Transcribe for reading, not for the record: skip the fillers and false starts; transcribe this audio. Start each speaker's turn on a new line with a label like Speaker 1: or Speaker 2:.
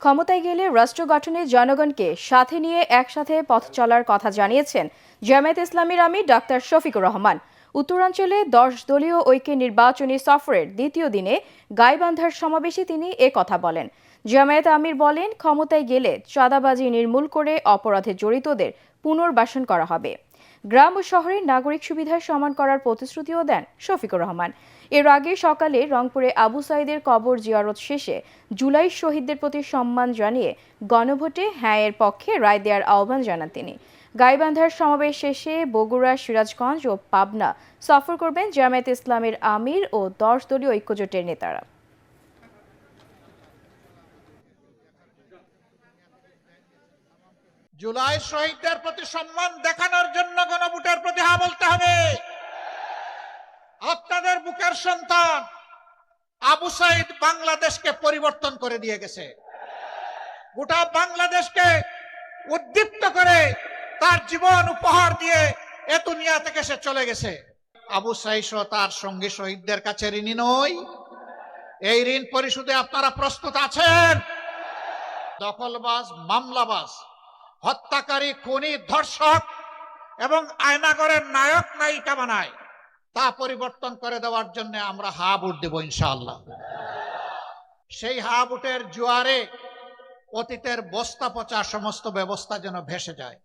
Speaker 1: ক্ষমতায় গেলে রাষ্ট্র গঠনে জনগণকে সাথে নিয়ে একসাথে পথ চলার কথা জানিয়েছেন জামায়াতে ইসলামীর আমির ডাক্তার শফিকুর রহমান। উত্তরাঞ্চলে 10 দলীয় ঐক্যের নির্বাচনী সফরের দ্বিতীয় দিনে গাইবান্ধার সমাবেশে তিনি কথা বলেন। জামায়াত আমির বলেন, ক্ষমতায় গেলে চাঁদাবাজি নির্মূল করে অপরাধে জড়িতদের পুনর্বাসন করা হবে। গ্রাম ও শহরের নাগরিক সুবিধার সমান করার প্রতিশ্রুতিও দেন শফিকুর রহমান। এর আগে সকালে রংপুরে আবু সাইদের কবর জিয়ারত শেষে জুলাই শহীদদের প্রতি সম্মান জানিয়ে গণভোটে হ্যাঁ এর পক্ষে রায় দেওয়ার আহ্বান জানান তিনি। গাইবান্ধার সমাবেশ শেষে বগুড়া, সিরাজগঞ্জ ও পাবনা সফর করবেন জামায়াতে ইসলামের আমির ও 10 দলীয় ঐক্যজোটের নেতারা।
Speaker 2: জুলাই শহীদদের প্রতি সম্মান দেখানোর জন্য গণভোটের প্রতি হ্যাঁ বলতে হবে। আপনাদের বুকের সন্তান আবু সাইদ বাংলাদেশকে পরিবর্তন করে দিয়ে গেছে, গোটা বাংলাদেশকে উদ্দীপ্ত করে তার জীবন উপহার দিয়ে এ দুনিয়া থেকে সে চলে গেছে। আবু সাইদ সহ তার সঙ্গী শহীদদের কাছে ঋণী নই। এই ঋণ পরিশোধে আপনারা প্রস্তুত আছেন? দখলবাজ, মামলাবাজ, হত্যাকারী, খুনি, ধর্ষক এবং আয়নাগরের নায়ক নায়িকা বানায়, তা পরিবর্তন করে দেওয়ার জন্য আমরা হা ভোট দেব ইনশাআল্লাহ। সেই হা ভোটের জোয়ারে অতীতের বস্তা পচা সমস্ত ব্যবস্থা যেন ভেসে যায়।